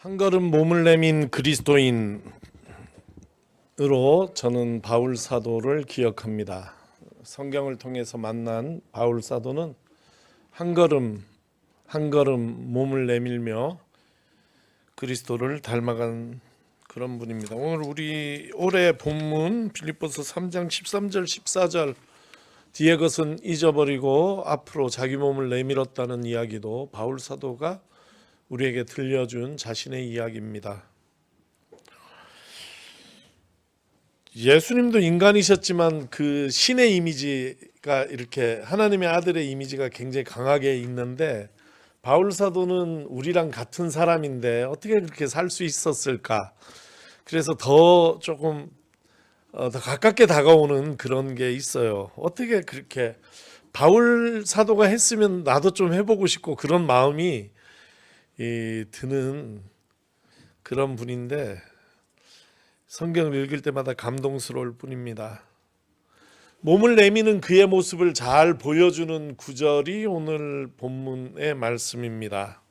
한 걸음 몸을 내민 그리스도인으로 저는 바울 사도를 기억합니다. 성경을 통해서 만난 바울 사도는 한 걸음 한 걸음 몸을 내밀며 그리스도를 닮아간 그런 분입니다. 오늘 우리 올해 본문 빌립보서 3장 13절 14절 뒤에 것은 잊어버리고 앞으로 자기 몸을 내밀었다는 이야기도 바울 사도가 우리에게 들려준 자신의 이야기입니다. 예수님도 인간이셨지만 그 신의 이미지가 이렇게 하나님의 아들의 이미지가 굉장히 강하게 있는데 바울 사도는 우리랑 같은 사람인데 어떻게 그렇게 살 수 있었을까? 그래서 더 조금 더 가깝게 다가오는 그런 게 있어요. 어떻게 그렇게 바울 사도가 했으면 나도 좀 해보고 싶고 그런 마음이 드는 그런 분인데 성경을 읽을 때마다 감동스러울 뿐입니다. 몸을 내미는 그의 모습을 잘 보여주는 구절이 오늘 본문의 말씀입니다.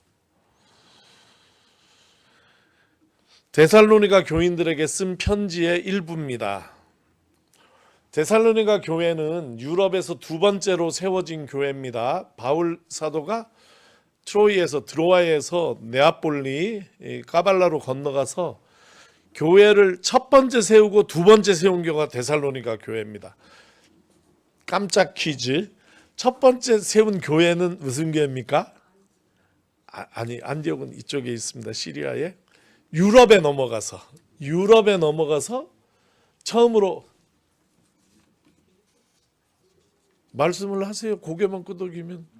데살로니가 교인들에게 쓴 편지의 일부입니다. 데살로니가 교회는 유럽에서 두 번째로 세워진 교회입니다. 바울 사도가 드로아에서 네아폴리 까발라로 건너가서 교회를 첫 번째 세우고 두 번째 세운 교회가 데살로니가 교회입니다. 깜짝 퀴즈. 첫 번째 세운 교회는 무슨 교회입니까? 아니, 안디옥은 이쪽에 있습니다. 시리아에. 유럽에 넘어가서 처음으로 말씀을 하세요. 고개만 끄덕이면.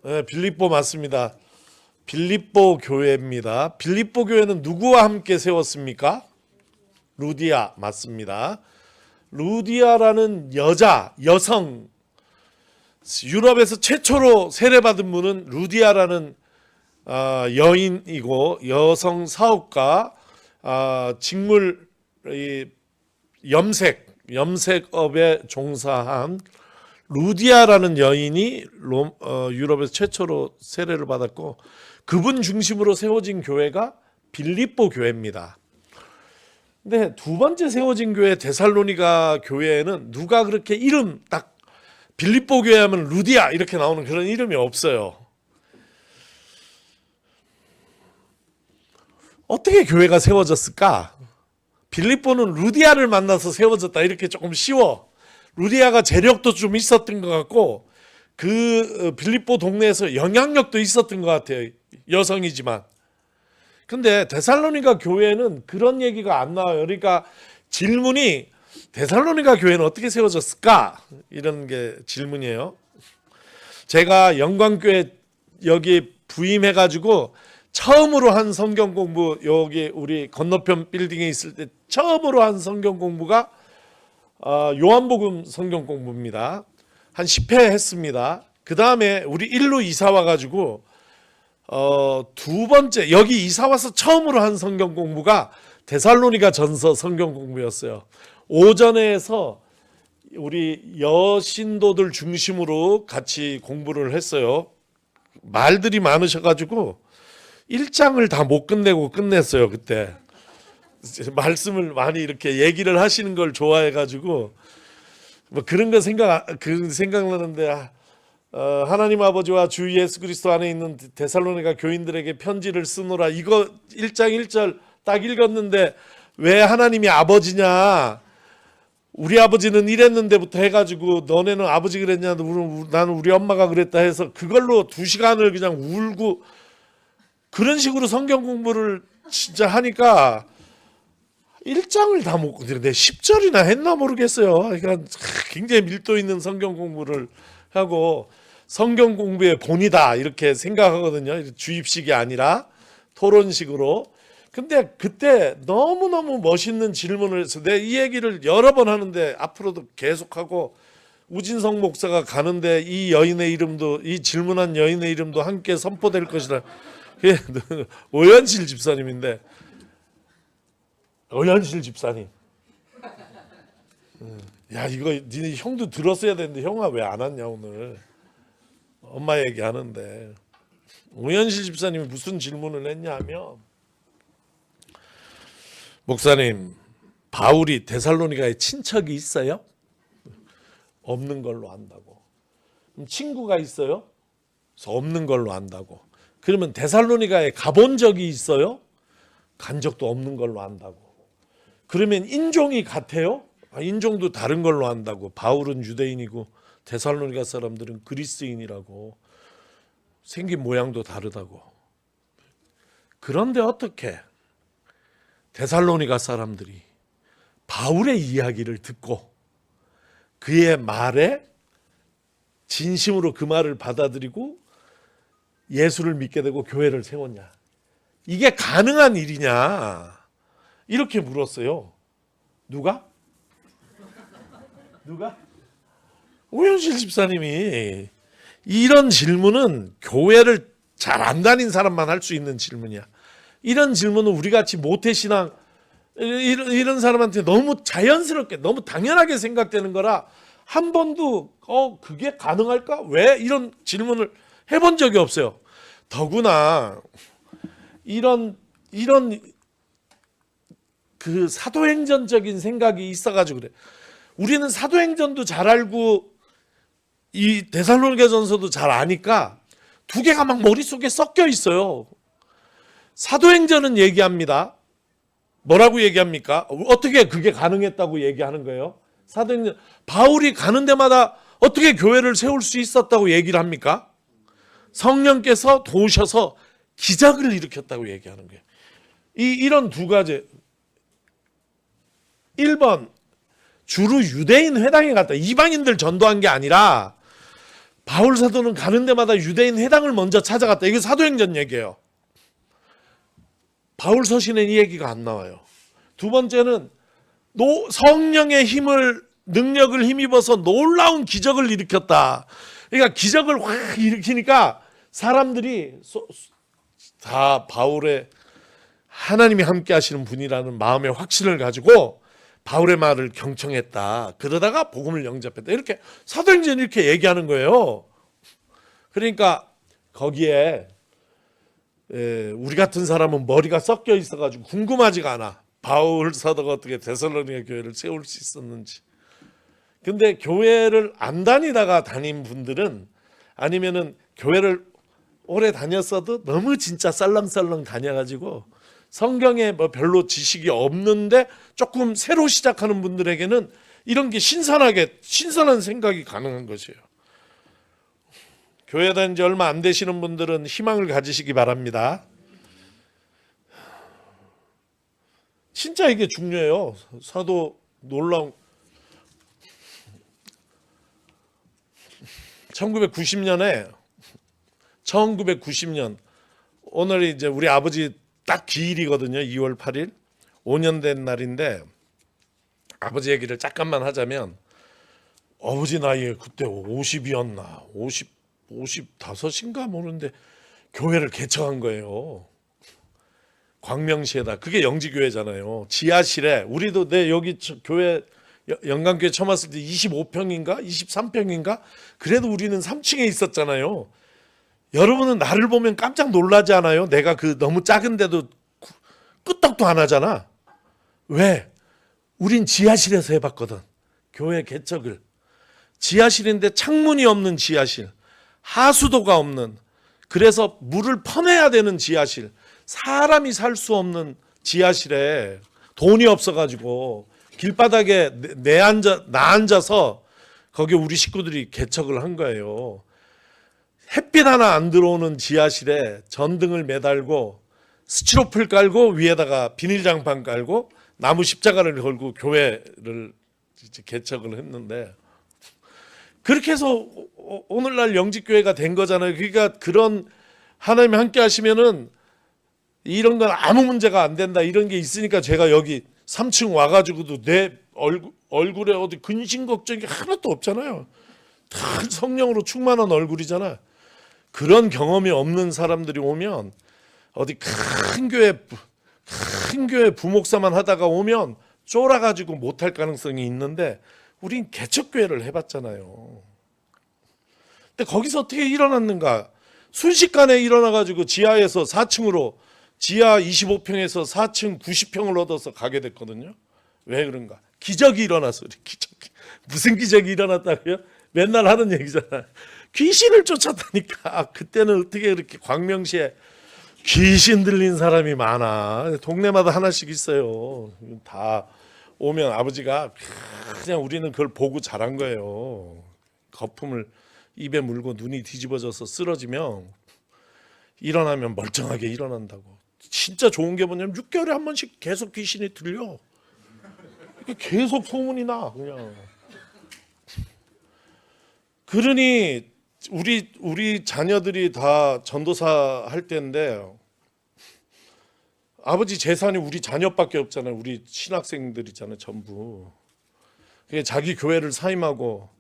네, 빌립보 맞습니다. 빌립보 교회입니다. 빌립보 교회는 누구와 함께 세웠습니까? 루디아 맞습니다. 루디아라는 여성 유럽에서 최초로 세례받은 분은 루디아라는 여인이고 여성 사업가 직물 염색업에 종사한 루디아라는 여인이 유럽에서 최초로 세례를 받았고 그분 중심으로 세워진 교회가 빌립보 교회입니다. 근데 두 번째 세워진 교회 데살로니가 교회에는 누가 그렇게 이름 딱 빌립보 교회 하면 루디아 이렇게 나오는 그런 이름이 없어요. 어떻게 교회가 세워졌을까? 빌립보는 루디아를 만나서 세워졌다 이렇게 조금 쉬워. 루디아가 재력도 좀 있었던 것 같고 그 빌립보 동네에서 영향력도 있었던 것 같아요. 여성이지만. 근데 데살로니가 교회는 그런 얘기가 안 나와요. 그러니까 질문이 데살로니가 교회는 어떻게 세워졌을까? 이런 게 질문이에요. 제가 영광교회 여기 부임해가지고 처음으로 한 성경 공부 여기 우리 건너편 빌딩에 있을 때 처음으로 한 성경 공부가 요한복음 성경 공부입니다. 한 10회 했습니다. 그 다음에 우리 일로 이사 와가지고 두 번째 여기 이사 와서 처음으로 한 성경 공부가 데살로니가 전서 성경 공부였어요. 오전에 해서 우리 여신도들 중심으로 같이 공부를 했어요. 말들이 많으셔가지고 1장을 다 못 끝내고 끝냈어요. 그때 말씀을 많이 이렇게 얘기를 하시는 걸 좋아해가지고 뭐 그런 거 생각나는데 하나님 아버지와 주 예수 그리스도 안에 있는 데살로니가 교인들에게 편지를 쓰노라 이거 1장 1절 딱 읽었는데 왜 하나님이 아버지냐 우리 아버지는 이랬는데부터 해가지고 너네는 아버지 그랬냐 나는 우리 엄마가 그랬다 해서 그걸로 2시간을 그냥 울고 그런 식으로 성경 공부를 진짜 하니까 1장을 다 못 끝내 10절이나 했나 모르겠어요. 그러니까 굉장히 밀도 있는 성경 공부를 하고 성경 공부의 본이다 이렇게 생각하거든요. 주입식이 아니라 토론식으로. 근데 그때 너무너무 멋있는 질문을 해서 내가 이 얘기를 여러 번 하는데 앞으로도 계속하고 우진성 목사가 가는데 이 여인의 이름도 이 질문한 여인의 이름도 함께 선포될 것이다. 오현실 집사님인데 오현실 집사님 야 이거 니네 형도 들었어야 되는데 형아 왜 안 왔냐 오늘 엄마 얘기하는데 오현실 집사님이 무슨 질문을 했냐면, 목사님, 바울이 데살로니가에 친척이 있어요? 없는 걸로 안다고. 그럼 친구가 있어요? 그래서 없는 걸로 안다고. 그러면 데살로니가에 가본 적이 있어요? 간 적도 없는 걸로 안다고. 그러면 인종이 같아요? 인종도 다른 걸로 안다고. 바울은 유대인이고 데살로니가 사람들은 그리스인이라고. 생긴 모양도 다르다고. 그런데 어떻게 데살로니가 사람들이 바울의 이야기를 듣고 그의 말에 진심으로 그 말을 받아들이고 예수를 믿게 되고 교회를 세웠냐? 이게 가능한 일이냐? 이렇게 물었어요. 누가? 오현실 집사님이. 이런 질문은 교회를 잘 안 다닌 사람만 할 수 있는 질문이야. 이런 질문은 우리같이 모태신앙 이런 사람한테 너무 자연스럽게 너무 당연하게 생각되는 거라 한 번도 그게 가능할까? 왜? 이런 질문을 해본 적이 없어요. 더구나 이런 그 사도행전적인 생각이 있어가지고 그래. 우리는 사도행전도 잘 알고 이 데살로니가전서도 잘 아니까 두 개가 막 머릿속에 섞여 있어요. 사도행전은 얘기합니다. 뭐라고 얘기합니까? 어떻게 그게 가능했다고 얘기하는 거예요? 사도행전 바울이 가는 데마다 어떻게 교회를 세울 수 있었다고 얘기를 합니까? 성령께서 도우셔서 기적을 일으켰다고 얘기하는 거예요. 이런 두 가지. 1번 주로 유대인 회당에 갔다. 이방인들 전도한 게 아니라 바울 사도는 가는 데마다 유대인 회당을 먼저 찾아갔다. 이게 사도행전 얘기예요. 바울 서신에 이 얘기가 안 나와요. 두 번째는 성령의 능력을 힘입어서 놀라운 기적을 일으켰다. 그러니까 기적을 확 일으키니까 사람들이 다 바울의 하나님이 함께 하시는 분이라는 마음의 확신을 가지고 바울의 말을 경청했다. 그러다가 복음을 영접했다. 이렇게 사도행전 이렇게 얘기하는 거예요. 그러니까 거기에 우리 같은 사람은 머리가 섞여 있어가지고 궁금하지가 않아. 바울 사도가 어떻게 데살로니가 교회를 세울 수 있었는지. 근데 교회를 안 다니다가 다닌 분들은 아니면은 교회를 오래 다녔어도 너무 진짜 썰렁썰렁 다녀가지고 성경에 뭐 별로 지식이 없는데 조금 새로 시작하는 분들에게는 이런 게 신선한 생각이 가능한 것이에요. 교회 다닌 지 얼마 안 되시는 분들은 희망을 가지시기 바랍니다. 진짜 이게 중요해요. 사도 놀라운 1990년 오늘이 이제 우리 아버지 딱 기일이거든요. 2월 8일 5년 된 날인데 아버지 얘기를 잠깐만 하자면 아버지 나이에 그때 50이었나 55인가 모르는데 교회를 개척한 거예요. 광명시에다. 그게 영지교회잖아요. 지하실에 우리도 여기 교회 영광교회 처음 왔을 때 25평인가 23평인가 그래도 우리는 3층에 있었잖아요. 여러분은 나를 보면 깜짝 놀라지 않아요? 내가 너무 작은데도 끄떡도 안 하잖아. 왜? 우린 지하실에서 해봤거든. 교회 개척을. 지하실인데 창문이 없는 지하실, 하수도가 없는, 그래서 물을 퍼내야 되는 지하실, 사람이 살 수 없는 지하실에 돈이 없어가지고 길바닥에 나 앉아서 거기 우리 식구들이 개척을 한 거예요. 햇빛 하나 안 들어오는 지하실에 전등을 매달고 스티로폴 깔고 위에다가 비닐장판 깔고 나무 십자가를 걸고 교회를 개척을 했는데 그렇게 해서 오늘날 영직교회가 된 거잖아요. 그러니까 그런 하나님이 함께 하시면은 이런 건 아무 문제가 안 된다 이런 게 있으니까 제가 여기 3층 와가지고도 내 얼굴에 어디 근심 걱정이 하나도 없잖아요. 다 성령으로 충만한 얼굴이잖아. 그런 경험이 없는 사람들이 오면 어디 큰 교회 부목사만 하다가 오면 쫄아가지고 못할 가능성이 있는데 우린 개척교회를 해봤잖아요. 근데 거기서 어떻게 일어났는가? 순식간에 일어나가지고 지하에서 4층으로 지하 25평에서 4층 90평을 얻어서 가게 됐거든요. 왜 그런가? 기적이 일어났어요. 기적이. 무슨 기적이 일어났다고요? 맨날 하는 얘기잖아요. 귀신을 쫓았다니까. 그때는 어떻게 이렇게 광명시에 귀신 들린 사람이 많아. 동네마다 하나씩 있어요. 다 오면 아버지가 그냥 우리는 그걸 보고 자란 거예요. 거품을 입에 물고 눈이 뒤집어져서 쓰러지면 일어나면 멀쩡하게 일어난다고. 진짜 좋은 게 뭐냐면 6개월에 한 번씩 계속 귀신이 들려. 계속 소문이 나 그냥. 그러니 우리 자녀들이 다 전도사 할 때인데 아버지 재산이 우리 자녀밖에 없잖아요. 우리 신학생들이잖아요, 전부. 자기 교회를 사임하고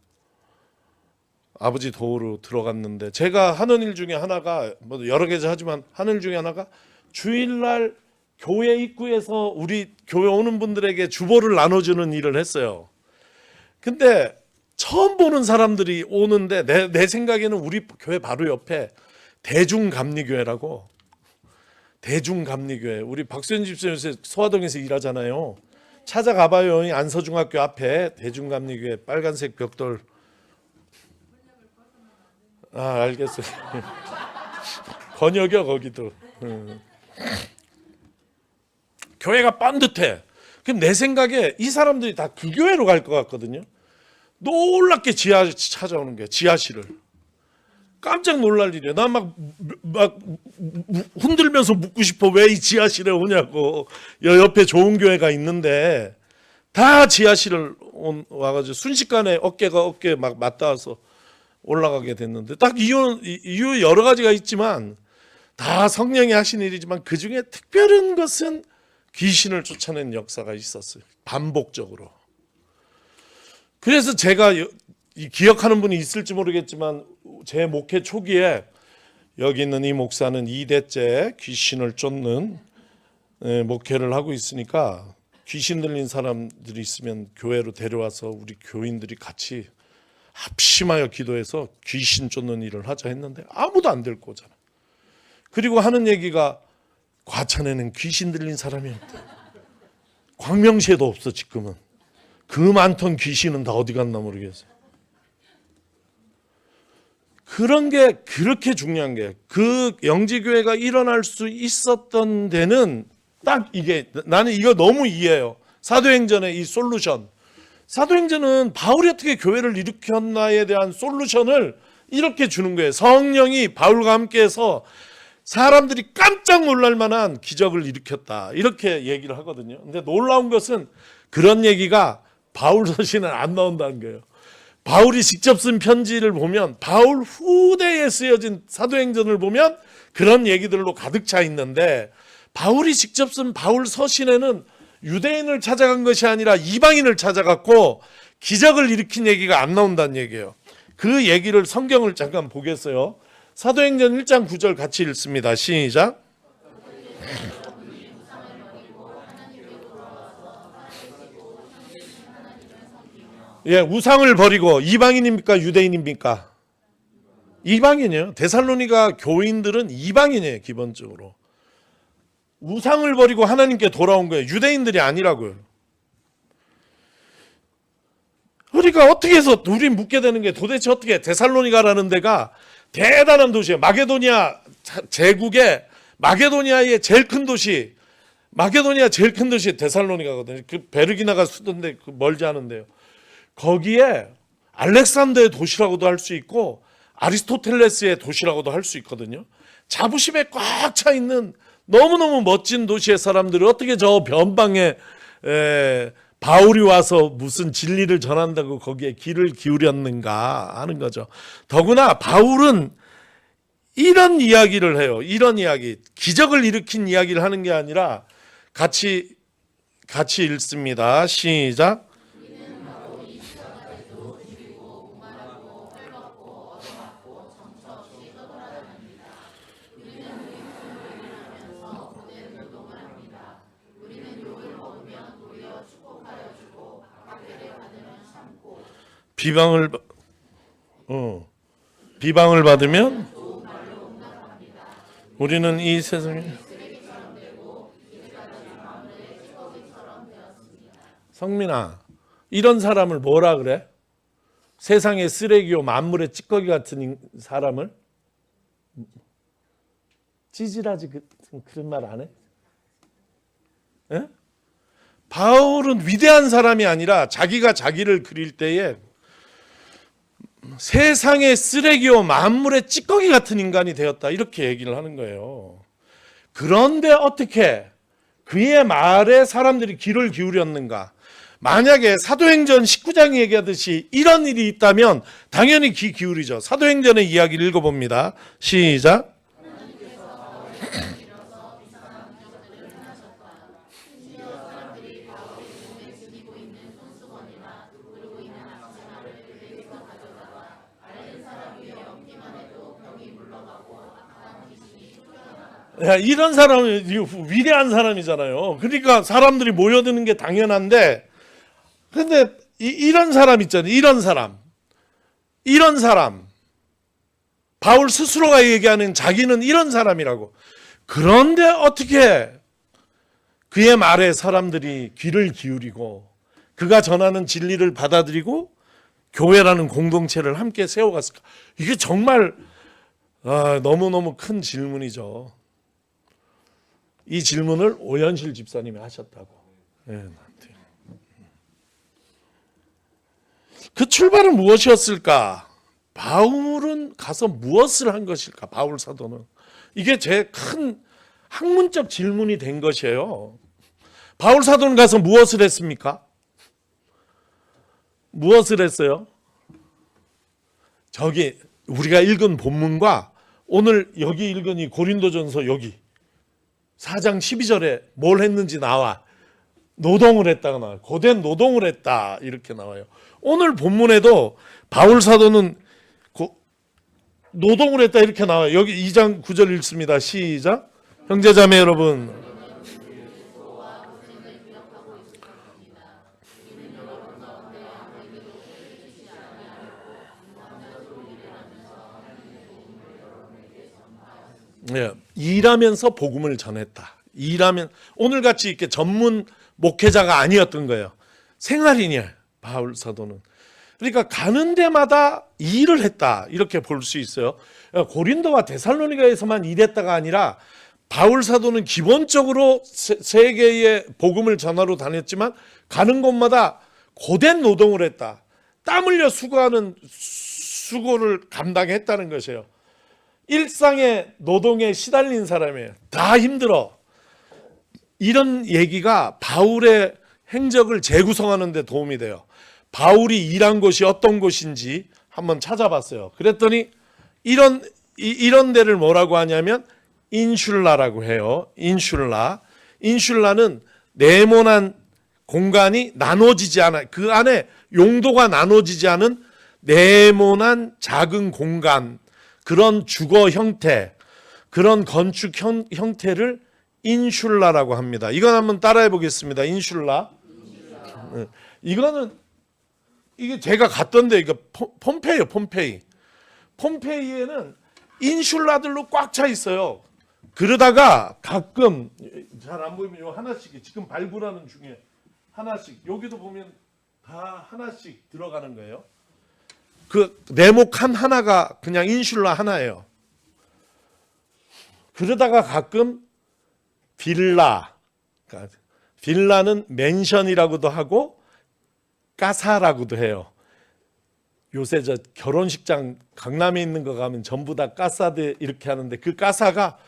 아버지 도우로 들어갔는데 제가 하는 일 중에 하나가 뭐 여러 개죠 하지만 하는 일 중에 하나가 주일날 교회 입구에서 우리 교회 오는 분들에게 주보를 나눠주는 일을 했어요. 근데 처음 보는 사람들이 오는데 내 생각에는 우리 교회 바로 옆에 대중감리교회라고 대중감리교회 우리 박수현 집사님 요새 소화동에서 일하잖아요. 찾아가봐요. 안서중학교 앞에 대중감리교회 빨간색 벽돌. 아 알겠어요. 번역이요 거기도. 교회가 반듯해. 그럼 내 생각에 이 사람들이 다 그 교회로 갈 것 같거든요. 놀랍게 지하 찾아오는 게 지하실을 깜짝 놀랄 일이야. 난 막 흔들면서 묻고 싶어. 왜 이 지하실에 오냐고. 옆에 좋은 교회가 있는데 다 지하실을 와가지고 순식간에 어깨 막 맞닿아서 올라가게 됐는데 딱 이유 여러 가지가 있지만 다 성령이 하신 일이지만 그 중에 특별한 것은 귀신을 쫓아낸 역사가 있었어요. 반복적으로. 그래서 제가 기억하는 분이 있을지 모르겠지만 제 목회 초기에 여기 있는 이 목사는 2대째 귀신을 쫓는 목회를 하고 있으니까 귀신 들린 사람들이 있으면 교회로 데려와서 우리 교인들이 같이 합심하여 기도해서 귀신 쫓는 일을 하자 했는데 아무도 안 데리고 오잖아. 그리고 하는 얘기가 과천에는 귀신 들린 사람이 없다. 광명시에도 없어 지금은. 그 많던 귀신은 다 어디 갔나 모르겠어요. 그런 게 그렇게 중요한 게 그 영지교회가 일어날 수 있었던 데는 딱 이게 나는 이거 너무 이해해요. 사도행전의 이 솔루션. 사도행전은 바울이 어떻게 교회를 일으켰나에 대한 솔루션을 이렇게 주는 거예요. 성령이 바울과 함께해서 사람들이 깜짝 놀랄 만한 기적을 일으켰다. 이렇게 얘기를 하거든요. 근데 놀라운 것은 그런 얘기가 바울 서신은 안 나온다는 거예요. 바울이 직접 쓴 편지를 보면 바울 후대에 쓰여진 사도행전을 보면 그런 얘기들로 가득 차 있는데 바울이 직접 쓴 바울 서신에는 유대인을 찾아간 것이 아니라 이방인을 찾아갔고 기적을 일으킨 얘기가 안 나온다는 얘기예요. 그 얘기를 성경을 잠깐 보겠어요. 사도행전 1장 9절 같이 읽습니다. 시작. 예, 우상을 버리고 이방인입니까? 유대인입니까? 이방인이에요. 데살로니가 교인들은 이방인이에요. 기본적으로. 우상을 버리고 하나님께 돌아온 거예요. 유대인들이 아니라고요. 그러니까 어떻게 해서 우리 묻게 되는 게 도대체 어떻게 데살로니가라는 데가 대단한 도시예요. 마게도니아 제국의 마게도니아의 제일 큰 도시. 마게도니아 제일 큰 도시 데살로니가거든요. 그 베르기나가 수도인데 멀지 않은데요. 거기에 알렉산더의 도시라고도 할 수 있고 아리스토텔레스의 도시라고도 할 수 있거든요. 자부심에 꽉 차 있는 너무너무 멋진 도시의 사람들이 어떻게 저 변방에 바울이 와서 무슨 진리를 전한다고 거기에 귀를 기울였는가 하는 거죠. 더구나 바울은 이런 이야기를 해요. 이런 이야기, 기적을 일으킨 이야기를 하는 게 아니라 같이 읽습니다. 시작. 비방을 받으면 우리는 이 세상에 성민아, 이런 사람을 뭐라 그래? 세상의 쓰레기요 만물의 찌꺼기 같은 사람을 찌질하지 그런 말 안 해? 에? 바울은 위대한 사람이 아니라 자기가 자기를 그릴 때에 세상의 쓰레기요 만물의 찌꺼기 같은 인간이 되었다 이렇게 얘기를 하는 거예요. 그런데 어떻게 그의 말에 사람들이 귀를 기울였는가? 만약에 사도행전 19장이 얘기하듯이 이런 일이 있다면 당연히 귀 기울이죠. 사도행전의 이야기를 읽어봅니다. 시작. 야, 이런 사람은 위대한 사람이잖아요. 그러니까 사람들이 모여드는 게 당연한데, 근데 이런 사람 있잖아요. 이런 사람. 바울 스스로가 얘기하는 자기는 이런 사람이라고. 그런데 어떻게 그의 말에 사람들이 귀를 기울이고 그가 전하는 진리를 받아들이고 교회라는 공동체를 함께 세워갔을까? 이게 정말 너무너무 큰 질문이죠. 이 질문을 오연실 집사님이 하셨다고. 네, 그 출발은 무엇이었을까? 바울은 가서 무엇을 한 것일까? 바울 사도는. 이게 제 큰 학문적 질문이 된 것이에요. 바울 사도는 가서 무엇을 했습니까? 무엇을 했어요? 저기 우리가 읽은 본문과 오늘 여기 읽은 이 고린도전서 여기 4장 12절에 뭘 했는지 나와. 노동을 했다가 나와요. 고된 노동을 했다 이렇게 나와요. 오늘 본문에도 바울 사도는 노동을 했다 이렇게 나와요. 여기 2장 9절 읽습니다. 시작. 형제자매 여러분, 네, 일하면서 복음을 전했다. 일하면 오늘 같이 이렇게 전문 목회자가 아니었던 거예요. 생활인이에요. 바울 사도는. 그러니까 가는 데마다 일을 했다 이렇게 볼 수 있어요. 고린도와 데살로니가에서만 일했다가 아니라 바울 사도는 기본적으로 세계의 복음을 전하러 다녔지만 가는 곳마다 고된 노동을 했다. 땀 흘려 수고하는 수고를 감당했다는 것이에요. 일상의 노동에 시달린 사람이에요. 다 힘들어. 이런 얘기가 바울의 행적을 재구성하는 데 도움이 돼요. 바울이 일한 곳이 어떤 곳인지 한번 찾아봤어요. 그랬더니 이런 데를 뭐라고 하냐면 인슐라라고 해요. 인슐라는 네모난 공간이 나눠지지 않아. 그 안에 용도가 나눠지지 않은 네모난 작은 공간, 그런 주거 형태, 그런 건축 형태를 인슐라라고 합니다. 이건 한번 따라해 보겠습니다. 인슐라. 이게 제가 갔던데 이거 폼페이요, 폼페이. 폼페이에는 인슐라들로 꽉 차 있어요. 그러다가 가끔 잘 안 보이면 요 하나씩 지금 발굴하는 중에 하나씩 여기도 보면 다 하나씩 들어가는 거예요. 그 네모 칸 하나가 그냥 인슐라 하나예요. 그러다가 가끔 빌라는 맨션이라고도 하고 까사라고도 해요. 요새 저 결혼식장 강남에 있는 거 가면 전부 다 까사드 이렇게 하는데 그 까사가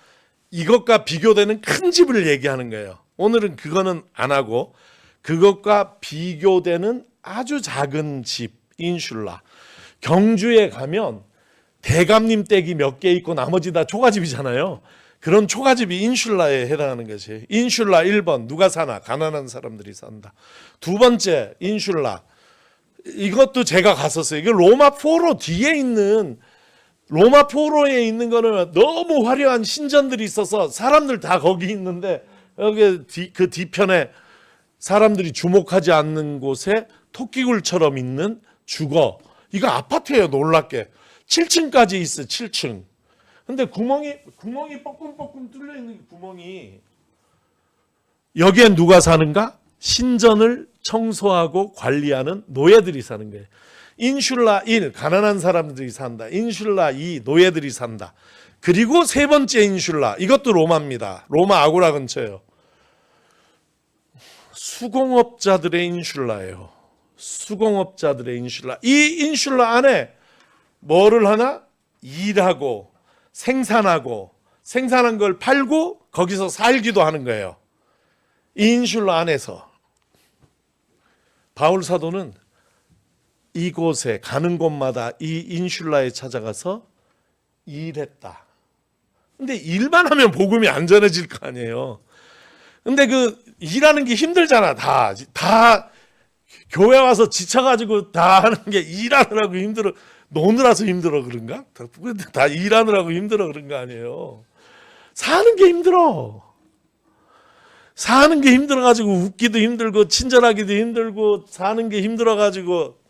이것과 비교되는 큰 집을 얘기하는 거예요. 오늘은 그거는 안 하고 그것과 비교되는 아주 작은 집 인슐라. 경주에 가면 대감님 댁이 몇 개 있고 나머지 다 초가집이잖아요. 그런 초가집이 인슐라에 해당하는 것이에요. 인슐라 1번 누가 사나? 가난한 사람들이 산다. 두 번째 인슐라. 이것도 제가 갔었어요. 이게 로마 포로 뒤에 있는 로마 포로에 있는 거는 너무 화려한 신전들이 있어서 사람들 다 거기 있는데 여기 그 뒤편에 사람들이 주목하지 않는 곳에 토끼굴처럼 있는 주거. 이거 아파트예요. 놀랍게 7층까지 있어. 7층. 근데 구멍이 뻐끔뻐끔 뚫려 있는 구멍이, 여기엔 누가 사는가? 신전을 청소하고 관리하는 노예들이 사는 거예요. 인슐라 1, 가난한 사람들이 산다. 인슐라 2, 노예들이 산다. 그리고 세 번째 인슐라, 이것도 로마입니다. 로마 아고라 근처예요. 수공업자들의 인슐라예요. 수공업자들의 인슐라. 이 인슐라 안에 뭐를 하나? 일하고 생산하고, 생산한 걸 팔고 거기서 살기도 하는 거예요. 이 인슐라 안에서 바울 사도는 이곳에 가는 곳마다 이 인슐라에 찾아가서 일했다. 근데 일만 하면 복음이 안 전해질 거 아니에요. 근데 그 일하는 게 힘들잖아. 다 교회 와서 지쳐가지고 다 하는 게 일하느라고 힘들어. 노느라서 힘들어 그런가? 다 일하느라고 힘들어 그런 거 아니에요. 사는 게 힘들어. 사는 게 힘들어가지고 웃기도 힘들고 친절하기도 힘들고 사는 게 힘들어가지고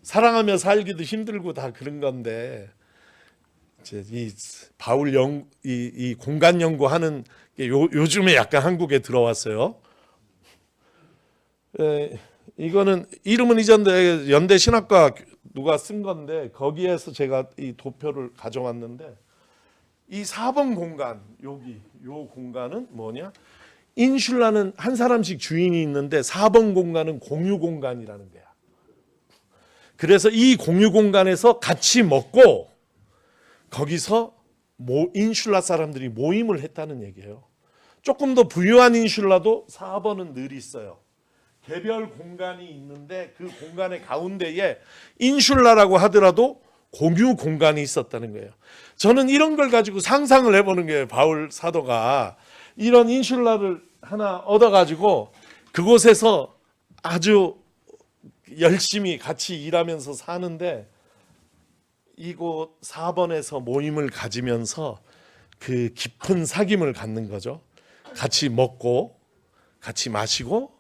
사랑하며 살기도 힘들고 다 그런 건데, 이제 이 바울 이 공간 연구하는 게 요즘에 약간 한국에 들어왔어요. 이거는 이름은 잊었는데 연대 신학과 누가 쓴 건데, 거기에서 제가 이 도표를 가져왔는데, 이 4번 공간, 여기 요 공간은 뭐냐? 인슐라는 한 사람씩 주인이 있는데 4번 공간은 공유 공간이라는 거야. 그래서 이 공유 공간에서 같이 먹고 거기서 인슐라 사람들이 모임을 했다는 얘기예요. 조금 더 부유한 인슐라도 4번은 늘 있어요. 개별 공간이 있는데 그 공간의 가운데에 인슐라라고 하더라도 공유 공간이 있었다는 거예요. 저는 이런 걸 가지고 상상을 해보는 거예요. 바울 사도가 이런 인슐라를 하나 얻어가지고 그곳에서 아주 열심히 같이 일하면서 사는데, 이곳 4번에서 모임을 가지면서 그 깊은 사귐을 갖는 거죠. 같이 먹고 같이 마시고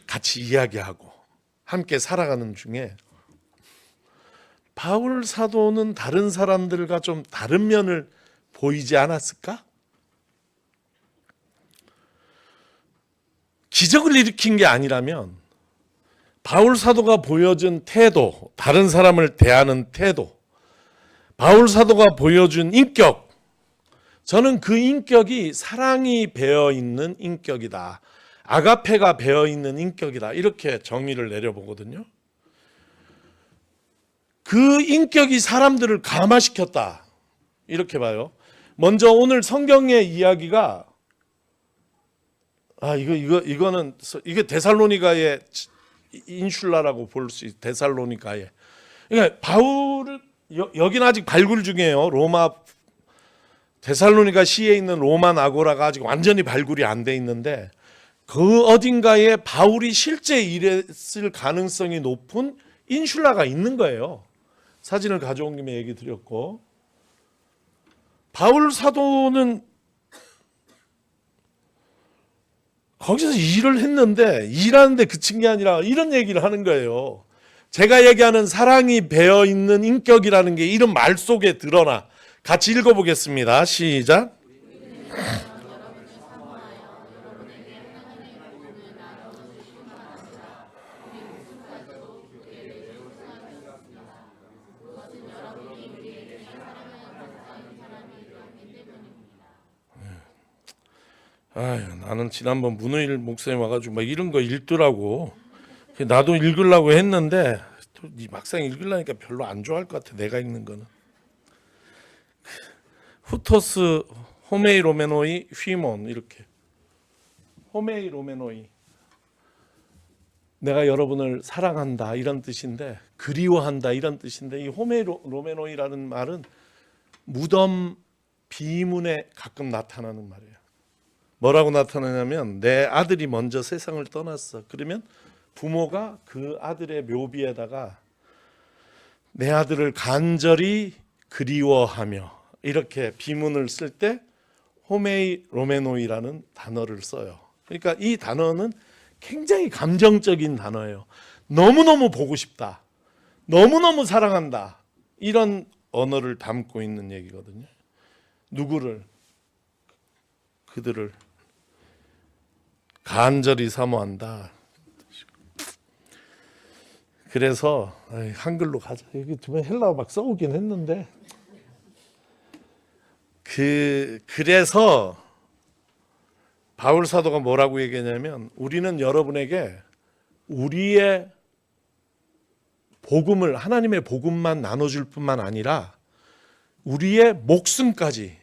같이 이야기하고 함께 살아가는 중에, 바울 사도는 다른 사람들과 좀 다른 면을 보이지 않았을까? 기적을 일으킨 게 아니라면 바울 사도가 보여준 태도, 다른 사람을 대하는 태도, 바울 사도가 보여준 인격, 저는 그 인격이 사랑이 배어 있는 인격이다. 아가페가 배어 있는 인격이다. 이렇게 정의를 내려보거든요. 그 인격이 사람들을 감화시켰다. 이렇게 봐요. 먼저 오늘 성경의 이야기가, 이거는 이게 데살로니가의 인슐라라고 볼 수 있어요. 데살로니가의. 그러니까 바울을 여기는 아직 발굴 중이에요. 로마 데살로니가 시에 있는 로마 아고라가 아직 완전히 발굴이 안 돼 있는데, 그 어딘가에 바울이 실제 일했을 가능성이 높은 인슐라가 있는 거예요. 사진을 가져온 김에 얘기 드렸고, 바울 사도는 거기서 일을 했는데 일하는데 그친 게 아니라 이런 얘기를 하는 거예요. 제가 얘기하는 사랑이 배어 있는 인격이라는 게 이런 말 속에 드러나. 같이 읽어보겠습니다. 시작. 나는 지난번 문의일 목사님 와가지고 막 이런 거 읽더라고. 나도 읽으려고 했는데 또 막상 읽으려니까 별로 안 좋아할 것 같아. 내가 읽는 거는. 후토스 호메이 로메노이 휘몬, 이렇게. 호메이 로메노이, 내가 여러분을 사랑한다 이런 뜻인데, 그리워한다 이런 뜻인데, 이 호메이 로메노이라는 말은 무덤 비문에 가끔 나타나는 말이에요. 뭐라고 나타나냐면, 내 아들이 먼저 세상을 떠났어. 그러면 부모가 그 아들의 묘비에다가 내 아들을 간절히 그리워하며, 이렇게 비문을 쓸 때 호메이 로메노이라는 단어를 써요. 그러니까 이 단어는 굉장히 감정적인 단어예요. 너무너무 보고 싶다, 너무너무 사랑한다, 이런 언어를 담고 있는 얘기거든요. 누구를? 그들을 간절히 사모한다. 그래서 한글로 가자. 여기 좀 헬라어 막 써오긴 했는데 그래서 바울 사도가 뭐라고 얘기하냐면 우리는 여러분에게 우리의 복음을 하나님의 복음만 나눠줄 뿐만 아니라 우리의 목숨까지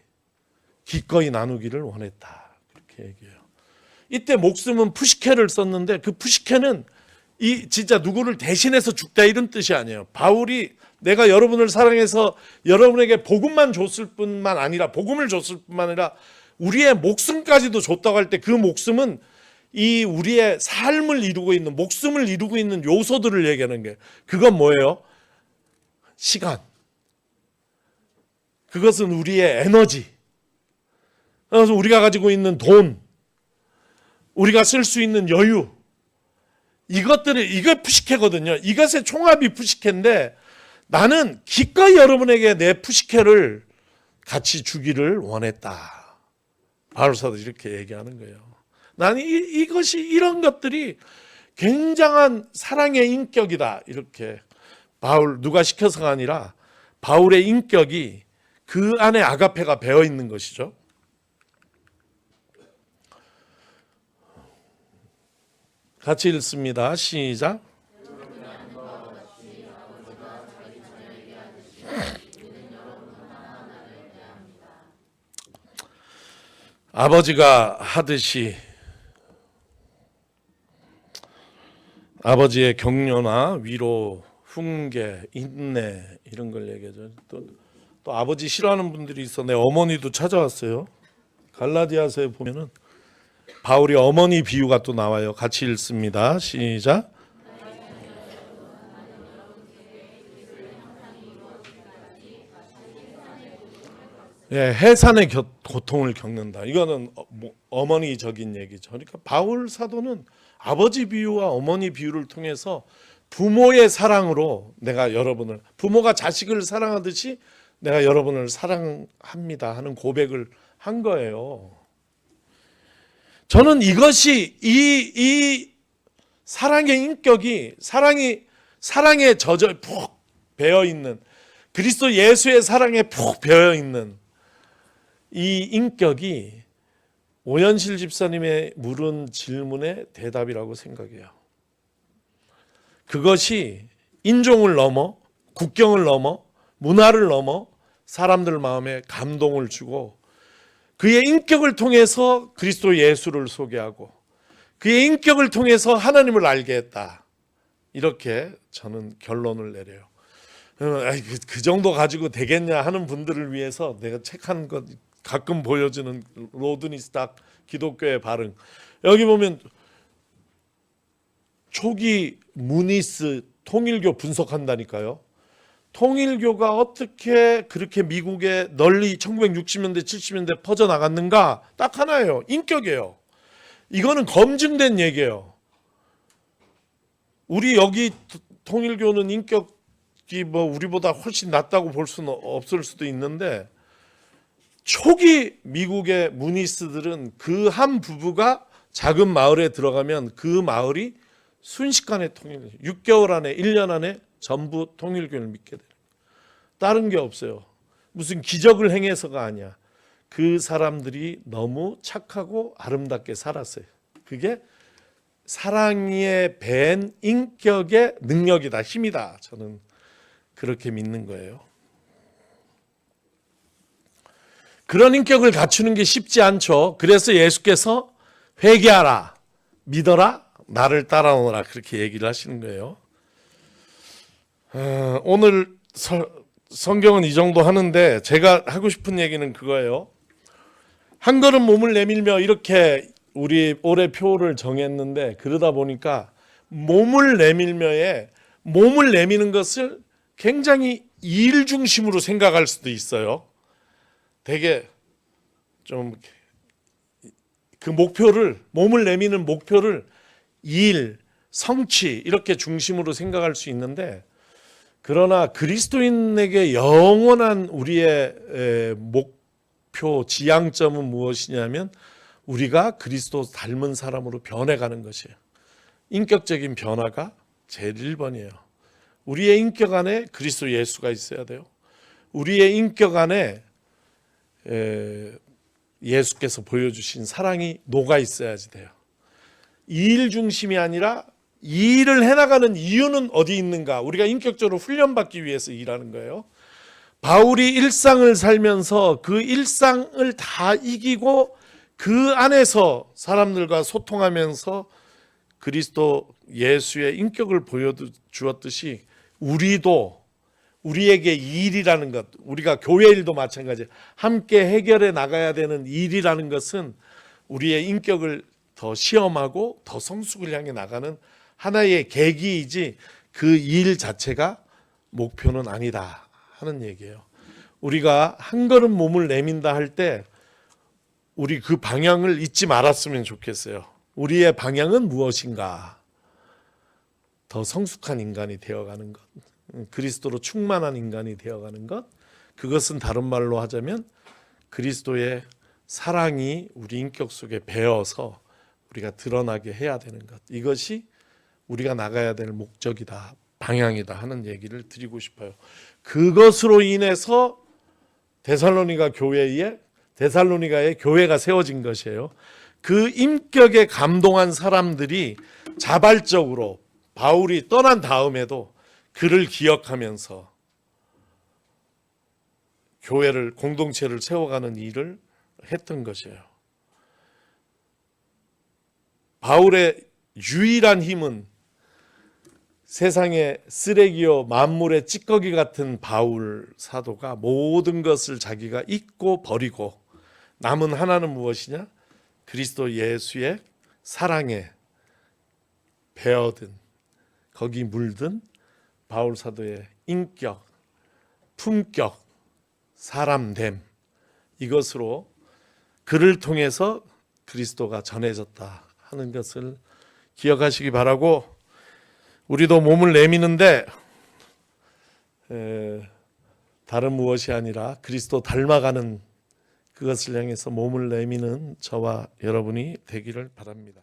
기꺼이 나누기를 원했다. 그렇게 얘기해요. 이때 목숨은 푸시케를 썼는데 그 푸시케는 이 진짜 누구를 대신해서 죽다 이런 뜻이 아니에요. 바울이 내가 여러분을 사랑해서 여러분에게 복음만 줬을 뿐만 아니라 복음을 줬을 뿐만 아니라 우리의 목숨까지도 줬다고 할 때 그 목숨은 이 우리의 삶을 이루고 있는 목숨을 이루고 있는 요소들을 얘기하는 게 그건 뭐예요? 시간. 그것은 우리의 에너지. 그래서 우리가 가지고 있는 돈, 우리가 쓸 수 있는 여유, 이거 푸시케거든요. 이것의 총합이 푸시케인데 나는 기꺼이 여러분에게 내 푸시케를 같이 주기를 원했다. 바울 사도 이렇게 얘기하는 거예요. 나는 이것이 이런 것들이 굉장한 사랑의 인격이다. 이렇게 누가 시켜서가 아니라 바울의 인격이 그 안에 아가페가 배어 있는 것이죠. 같이 읽습니다. 시작. 아버지가 하듯이 아버지의 격려나 위로, 훈계, 인내 이런 걸 얘기하죠. 또 아버지 싫어하는 분들이 있어. 내 어머니도 찾아왔어요. 갈라디아서에 보면은 바울이 어머니 비유가 또 나와요. 같이 읽습니다. 시작. 예, 해산의 고통을 겪는다. 이거는 어머니적인 얘기죠. 그러니까 바울 사도는 아버지 비유와 어머니 비유를 통해서 부모의 사랑으로 내가 여러분을, 부모가 자식을 사랑하듯이 내가 여러분을 사랑합니다 하는 고백을 한 거예요. 저는 이것이 이 사랑의 인격이 사랑에 젖어 푹 배어 있는 그리스도 예수의 사랑에 푹 배어 있는 이 인격이 오연실 집사님의 물은 질문의 대답이라고 생각해요. 그것이 인종을 넘어 국경을 넘어 문화를 넘어 사람들 마음에 감동을 주고 그의 인격을 통해서 그리스도 예수를 소개하고 그의 인격을 통해서 하나님을 알게 했다. 이렇게 저는 결론을 내려요. 그 정도 가지고 되겠냐 하는 분들을 위해서 내가 책 한 것 가끔 보여주는 로드니 스탁 기독교의 발응. 여기 보면 초기 무니스 통일교 분석한다니까요. 통일교가 어떻게 그렇게 미국에 널리 1960년대 70년대 퍼져나갔는가 딱 하나예요. 인격이에요. 이거는 검증된 얘기예요. 우리 여기 통일교는 인격이 우리보다 훨씬 낫다고 볼 수는 없을 수도 있는데 초기 미국의 무니스들은 그 한 부부가 작은 마을에 들어가면 그 마을이 순식간에 6개월 안에 1년 안에 전부 통일교를 믿게 돼요. 다른 게 없어요. 무슨 기적을 행해서가 아니야. 그 사람들이 너무 착하고 아름답게 살았어요. 그게 사랑에 밴 인격의 능력이다, 힘이다. 저는 그렇게 믿는 거예요. 그런 인격을 갖추는 게 쉽지 않죠. 그래서 예수께서 회개하라, 믿어라, 나를 따라오너라 그렇게 얘기를 하시는 거예요. 오늘 성경은 이 정도 하는데 제가 하고 싶은 얘기는 그거예요. 한 걸음 몸을 내밀며 이렇게 우리 올해 표를 정했는데 그러다 보니까 몸을 내미는 것을 굉장히 일 중심으로 생각할 수도 있어요. 되게 좀 그 몸을 내미는 목표를 일, 성취 이렇게 중심으로 생각할 수 있는데 그러나 그리스도인에게 영원한 우리의 목표, 지향점은 무엇이냐면 우리가 그리스도 닮은 사람으로 변해가는 것이에요. 인격적인 변화가 제일 1번이에요. 우리의 인격 안에 그리스도 예수가 있어야 돼요. 우리의 인격 안에 예수께서 보여주신 사랑이 녹아 있어야지 돼요. 이 일 중심이 아니라 이 일을 해나가는 이유는 어디 있는가? 우리가 인격적으로 훈련받기 위해서 일하는 거예요. 바울이 일상을 살면서 그 일상을 다 이기고 그 안에서 사람들과 소통하면서 그리스도 예수의 인격을 보여주었듯이 우리도 우리에게 이 일이라는 것, 우리가 교회 일도 마찬가지예요. 함께 해결해 나가야 되는 일이라는 것은 우리의 인격을 더 시험하고 더 성숙을 향해 나가는 하나의 계기이지 그 일 자체가 목표는 아니다 하는 얘기예요. 우리가 한 걸음 몸을 내민다 할 때 우리 그 방향을 잊지 말았으면 좋겠어요. 우리의 방향은 무엇인가? 더 성숙한 인간이 되어가는 것, 그리스도로 충만한 인간이 되어가는 것, 그것은 다른 말로 하자면 그리스도의 사랑이 우리 인격 속에 배어서 우리가 드러나게 해야 되는 것, 이것이 우리가 나가야 될 목적이다, 방향이다 하는 얘기를 드리고 싶어요. 그것으로 인해서 데살로니가의 교회가 세워진 것이에요. 그 인격에 감동한 사람들이 자발적으로 바울이 떠난 다음에도 그를 기억하면서 교회를, 공동체를 세워가는 일을 했던 것이에요. 바울의 유일한 힘은 세상의 쓰레기요 만물의 찌꺼기 같은 바울 사도가 모든 것을 자기가 잊고 버리고 남은 하나는 무엇이냐? 그리스도 예수의 사랑에 배어든, 거기 물든 바울 사도의 인격, 품격, 사람됨, 이것으로 그를 통해서 그리스도가 전해졌다 하는 것을 기억하시기 바라고, 우리도 몸을 내미는데 다른 무엇이 아니라 그리스도 닮아가는 그것을 향해서 몸을 내미는 저와 여러분이 되기를 바랍니다.